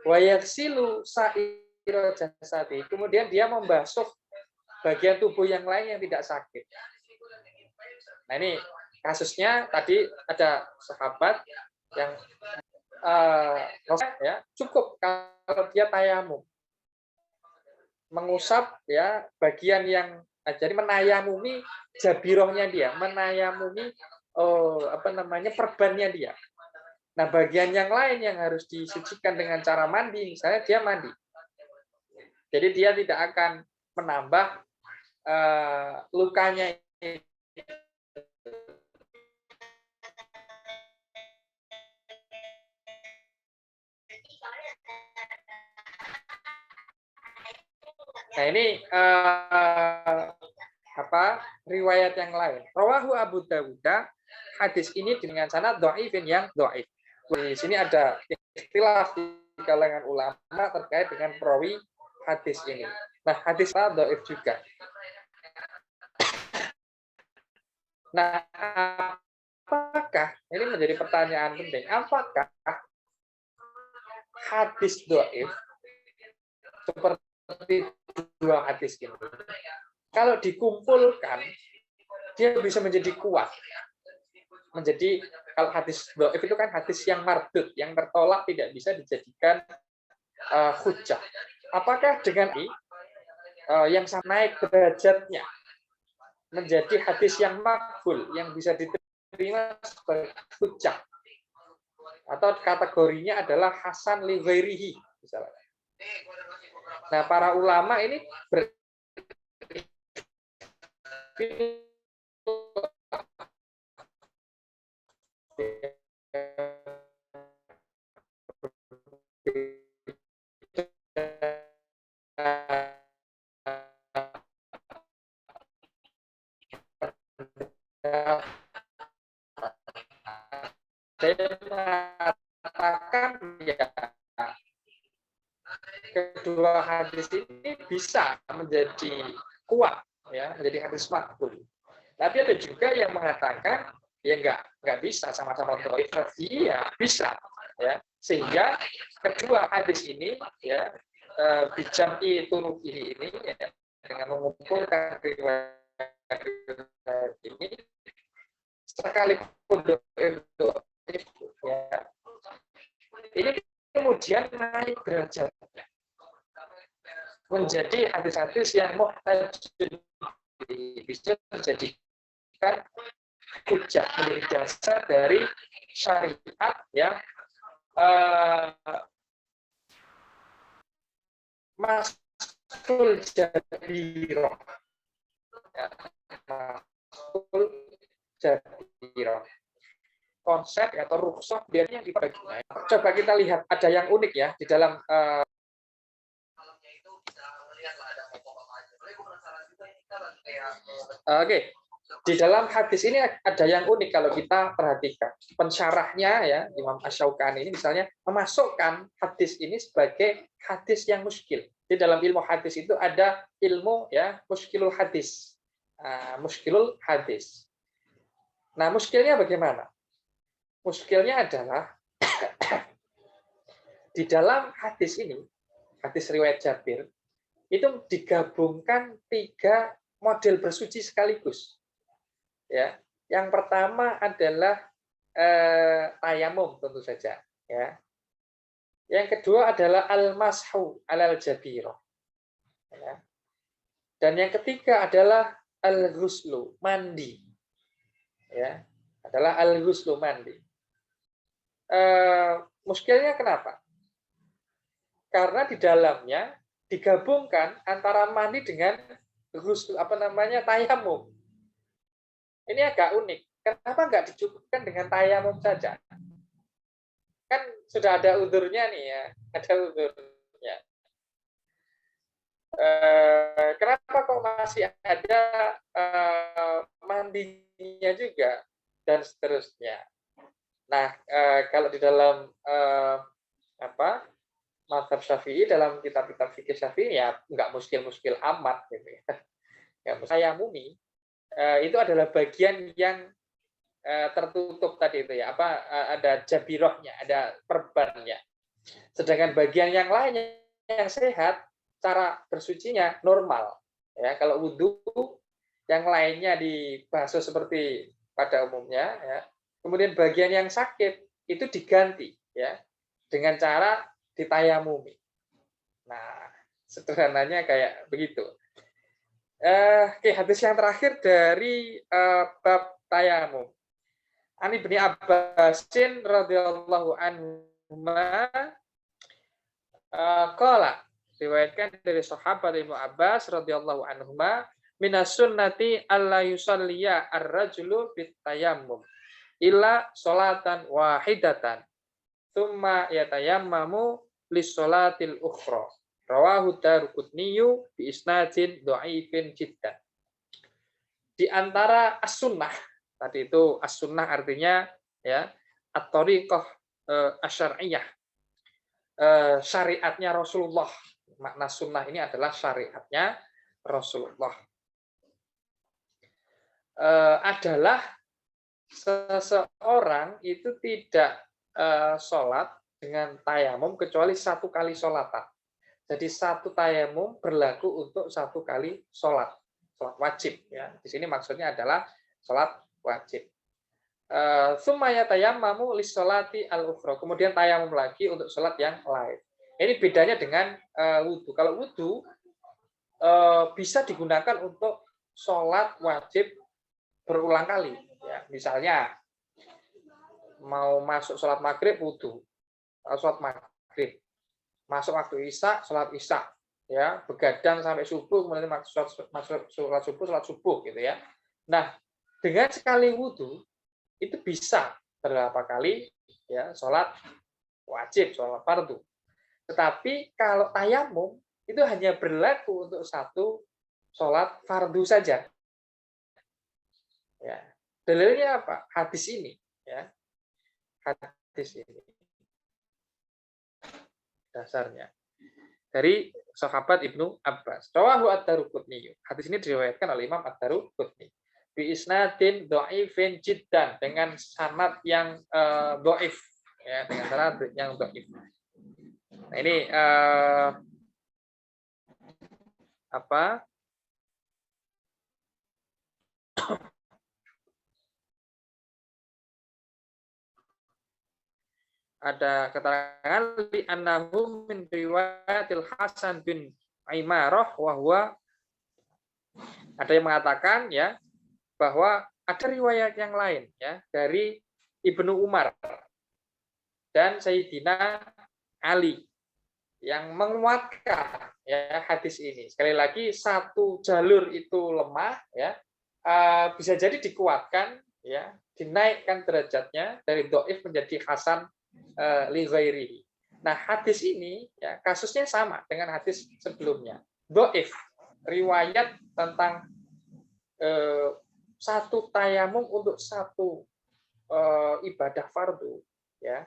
wa yaghsilu sa'ira jasadi. Kemudian dia membasuh bagian tubuh yang lain yang tidak sakit. Nah, ini kasusnya tadi ada sahabat yang ya cukup kalau dia tayamum, mengusap ya bagian yang, jadi menayamumi jabirohnya dia, menayamumi apa namanya, perbannya dia. Nah, bagian yang lain yang harus disucikan dengan cara mandi, misalnya dia mandi, jadi dia tidak akan menambah lukanya. Nah, ini riwayat yang lain. Rawahu Abu Dawud. Hadis ini dengan sanad dhaifin yang dhaif. Di sini ada ikhtilaf di kalangan ulama terkait dengan perawi hadis ini. Nah, hadis dhaif juga. Nah, apakah ini menjadi pertanyaan penting? Apakah hadis dhaif seperti dua hadis ini, kalau dikumpulkan dia bisa menjadi kuat, menjadi, kalau hadis dhaif itu kan hadis yang mardud, yang tertolak, tidak bisa dijadikan hujjah. Apakah dengan ini yang naik derajatnya menjadi hadis yang makbul, yang bisa diterima sebagai hujjah, atau kategorinya adalah hasan li ghairihi misalnya. Nah, para ulama ini saya mengatakan ya, kedua hadis ini bisa menjadi kuat, ya, menjadi hadis makbul. Tapi ada juga yang mengatakan ya nggak bisa, sama-sama dhaif, iya bisa, ya. Sehingga kedua hadis ini ya bijam'i turuqihi ini ya, dengan mengumpulkan riwayat ini sekalipun dhaif ya, ini kemudian naik derajatnya menjadi hadis-hadis yang muhtajun, bisa menjadikan hujjah, menjadi dasar dari syariat yang masul jadiroh, ya, masul jadiroh. konsep atau rukhsah biasanya dibagi. Coba kita lihat ada yang unik ya di dalam oke. Di dalam hadis ini ada yang unik kalau kita perhatikan. Pensyarahnya ya Imam Asy-Syaukani ini misalnya memasukkan hadis ini sebagai hadis yang muskil. Di dalam ilmu hadis itu ada ilmu ya muskilul hadis. Muskilul hadis. Nah, muskilnya bagaimana? Muskilnya adalah di dalam hadis ini, hadis riwayat Jabir, itu digabungkan 3 model bersuci sekaligus. Ya, yang pertama adalah tayamum tentu saja. Ya, yang kedua adalah al-mashu alal jabirah. Ya. Dan yang ketiga adalah al-ghuslu, mandi. Ya, adalah al-ghuslu, mandi. Muskilnya kenapa? Karena di dalamnya digabungkan antara mandi dengan ghuslu, tayamum. Ini agak unik. Kenapa nggak dicukupkan dengan tayamum saja? Kan sudah ada udurnya nih ya, ada udurnya. Kenapa kok masih ada mandinya juga dan seterusnya? Nah, kalau di dalam mazhab Syafi'i, dalam kitab-kitab fikih Syafi'i ya nggak muskil-muskil amat gitu ya. Ya, tayamumi itu adalah bagian yang tertutup tadi itu ya, ada jabirohnya, ada perbannya. Sedangkan bagian yang lainnya yang sehat, cara bersucinya normal. Ya, kalau wudhu yang lainnya dibasuh seperti pada umumnya, ya. Kemudian bagian yang sakit itu diganti ya dengan cara ditayamumi. Nah, sederhananya kayak begitu. Oke, hadis yang terakhir dari bab tayamum. Ani bin Abbasin radhiyallahu anhu qala, riwayatkan dari sahabat Ibnu Abbas radhiyallahu anhu, minas sunnati alla yusalliya ar-rajulu bit tayammum illa sholatan wahidatan tsumma yatayammamu lis sholatil ukhra. Rawahu Daruqutni bi isnadin dhaifin jiddan. Di antara as-sunnah, tadi itu as-sunnah artinya ya at-thariqah asy-syar'iyyah, syariatnya Rasulullah. Makna sunnah ini adalah syariatnya Rasulullah. Adalah seseorang itu tidak sholat dengan tayamum kecuali 1 kali sholatan. Jadi 1 tayamum berlaku untuk 1 kali sholat wajib ya. Di sini maksudnya adalah sholat wajib. Sumaya tayammamu lis sholati al-ukhra. Kemudian tayamum lagi untuk sholat yang lain. Ini bedanya dengan wudhu. Kalau wudhu bisa digunakan untuk sholat wajib berulang kali. Ya, misalnya mau masuk sholat maghrib wudhu, sholat maghrib, masuk waktu isya sholat isya, ya begadang sampai subuh, kemudian masuk sholat subuh gitu ya. Nah, dengan sekali wudhu itu bisa berapa kali ya sholat wajib, sholat fardu. Tetapi kalau tayamum itu hanya berlaku untuk 1 sholat fardu saja. Ya. Dalilnya apa? Hadis ini ya. Hadis ini dasarnya dari sahabat Ibnu Abbas. Rawahu Ad-Daruqutni. Hadis ini diriwayatkan oleh Imam Ad-Daruqutni. Bi isnadin dhaifin jiddan, dengan sanad yang dhaif ya, dengan sanad yang dhaif. Nah, ini ada keterangan li annahu min riwayatil Hasan bin Aimarah wa huwa, ada yang mengatakan ya bahwa ada riwayat yang lain ya dari Ibnu Umar dan Sayyidina Ali yang menguatkan ya hadis ini. Sekali lagi, 1 jalur itu lemah ya, bisa jadi dikuatkan ya, dinaikkan derajatnya dari dhaif menjadi hasan li ghairihi. Nah, hadis ini ya kasusnya sama dengan hadis sebelumnya. Dhaif, riwayat tentang satu tayamum untuk satu ibadah fardu, ya,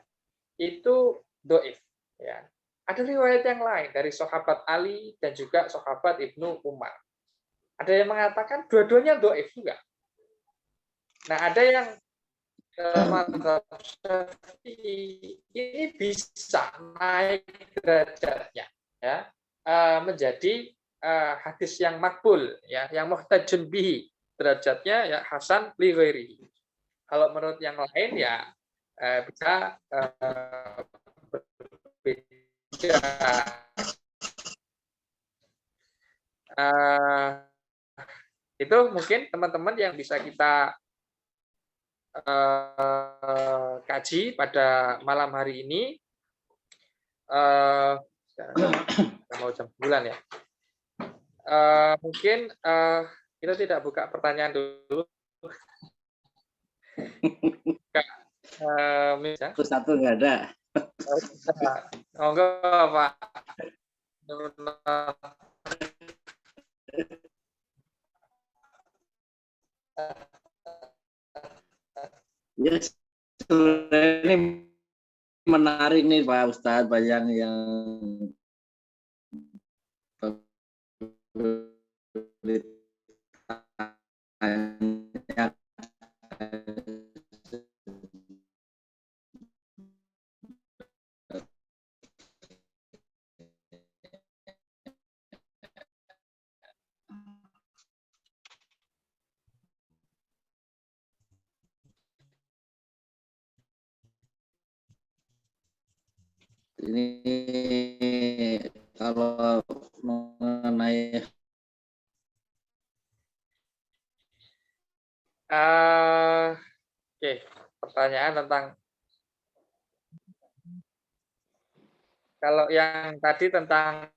itu dhaif, ya. Ada riwayat yang lain dari sahabat Ali dan juga sahabat Ibnu Umar. Ada yang mengatakan dua-duanya dhaif juga. Nah, ada yang mazhab Syafi'i ini bisa naik derajatnya, ya, menjadi hadis yang makbul, ya, yang muhtajun bihi, derajatnya ya hasan li ghairihi. Kalau menurut yang lain ya bisa berbeda. Itu mungkin teman-teman yang bisa kita kaji pada malam hari ini. Mau jam 9 ya. Mungkin kita tidak buka pertanyaan dulu. Satu nggak ada. Monggo Pak. Ya, ini menarik nih Pak Ustadz, banyak yang ini kalau mengenai oke, pertanyaan tentang kalau yang tadi tentang